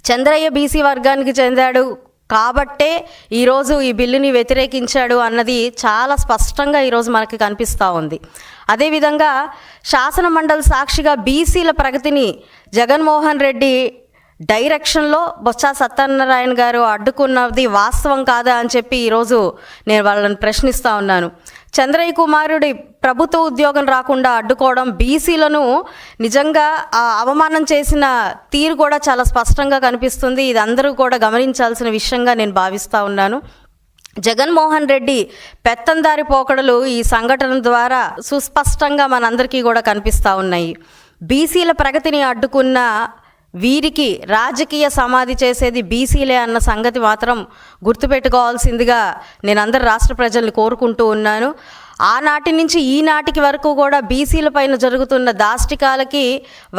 Chandraiah BC వర్గానికి చెందాడు కాబట్టే ఈరోజు ఈ బిల్లుని వ్యతిరేకించాడు అన్నది చాలా స్పష్టంగా ఈరోజు మనకి కనిపిస్తూ ఉంది. అదేవిధంగా శాసన మండలి సాక్షిగా బీసీల ప్రగతిని జగన్మోహన్ రెడ్డి డైరెక్షన్లో బొత్స సత్యనారాయణ గారు అడ్డుకున్నది వాస్తవం కాదా అని చెప్పి ఈరోజు నేను వాళ్ళని ప్రశ్నిస్తూ ఉన్నాను. చంద్రయ్య కుమారుడి ప్రభుత్వ ఉద్యోగం రాకుండా అడ్డుకోవడం, బీసీలను నిజంగా అవమానం చేసిన తీరు కూడా చాలా స్పష్టంగా కనిపిస్తుంది. ఇది అందరూ కూడా గమనించాల్సిన విషయంగా నేను భావిస్తూ ఉన్నాను. జగన్మోహన్ రెడ్డి పెత్తందారి పోకడలు ఈ సంఘటన ద్వారా సుస్పష్టంగా మనందరికీ కూడా కనిపిస్తూ ఉన్నాయి. బీసీల ప్రగతిని అడ్డుకున్న వీరికి రాజకీయ సమాధి చేసేది బీసీలే అన్న సంగతి మాత్రం గుర్తుపెట్టుకోవాల్సిందిగా నేను అందరు రాష్ట్ర ప్రజల్ని కోరుకుంటూ ఉన్నాను. ఆనాటి నుంచి ఈనాటికి వరకు కూడా బీసీల పైన జరుగుతున్న దాష్టికాలకి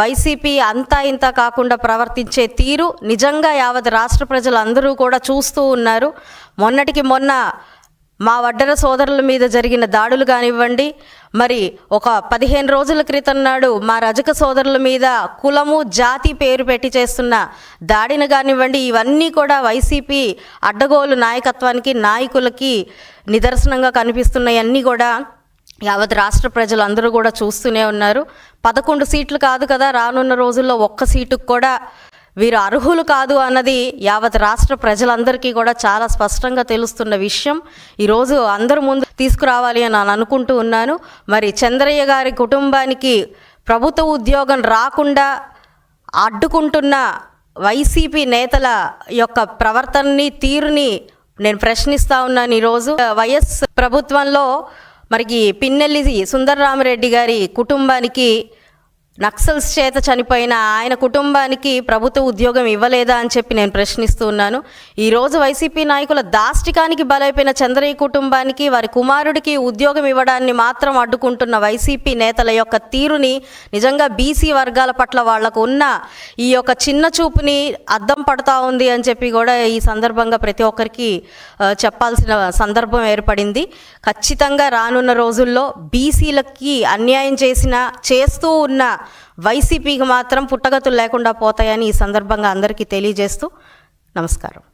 వైసీపీ అంతా ఇంత కాకుండా ప్రవర్తించే తీరు నిజంగా యావత్ రాష్ట్ర ప్రజలందరూ కూడా చూస్తూ ఉన్నారు. మొన్నటికి మొన్న మా వడ్డెర సోదరుల మీద జరిగిన దాడులు కానివ్వండి, మరి ఒక 15 రోజుల క్రితం నాడు మా రజక సోదరుల మీద కులము జాతి పేరు పెట్టి చేస్తున్న దాడిని కానివ్వండి, ఇవన్నీ కూడా వైసీపీ అడ్డగోలు నాయకత్వానికి నాయకులకి నిదర్శనంగా కనిపిస్తున్నాయన్నీ కూడా యావత్ రాష్ట్ర ప్రజలందరూ కూడా చూస్తూనే ఉన్నారు. 11 సీట్లు కాదు కదా, రానున్న రోజుల్లో ఒక్క సీటుకు కూడా వీరు అర్హులు కాదు అన్నది యావత్ రాష్ట్ర ప్రజలందరికీ కూడా చాలా స్పష్టంగా తెలుస్తున్న విషయం. ఈరోజు అందరి ముందు తీసుకురావాలి అని నేను అనుకుంటూ ఉన్నాను. మరి చంద్రయ్య గారి కుటుంబానికి ప్రభుత్వ ఉద్యోగం రాకుండా అడ్డుకుంటున్న వైసీపీ నేతల యొక్క ప్రవర్తనని, తీరుని నేను ప్రశ్నిస్తూ ఉన్నాను. ఈరోజు వైఎస్ ప్రభుత్వంలో మరి పిన్నెల్లి సుందరరామరెడ్డి గారి కుటుంబానికి నక్సల్స్ చేత చనిపోయిన ఆయన కుటుంబానికి ప్రభుత్వ ఉద్యోగం ఇవ్వలేదా అని చెప్పి నేను ప్రశ్నిస్తూ ఉన్నాను. ఈరోజు వైసీపీ నాయకుల దాష్టికానికి బలైపోయిన చంద్రయ్య కుటుంబానికి, వారి కుమారుడికి ఉద్యోగం ఇవ్వడాన్ని మాత్రం అడ్డుకుంటున్న వైసీపీ నేతల యొక్క తీరుని నిజంగా బీసీ వర్గాల పట్ల వాళ్లకు ఉన్న ఈ యొక్క చిన్న చూపుని అద్దం పడుతూ ఉంది అని చెప్పి కూడా ఈ సందర్భంగా ప్రతి ఒక్కరికి చెప్పాల్సిన సందర్భం ఏర్పడింది. ఖచ్చితంగా రానున్న రోజుల్లో బీసీలకి అన్యాయం చేస్తూ ఉన్న వైసీపీకి మాత్రం పుట్టగతులు లేకుండా పోతాయని ఈ సందర్భంగా అందరికీ తెలియజేస్తూ నమస్కారం.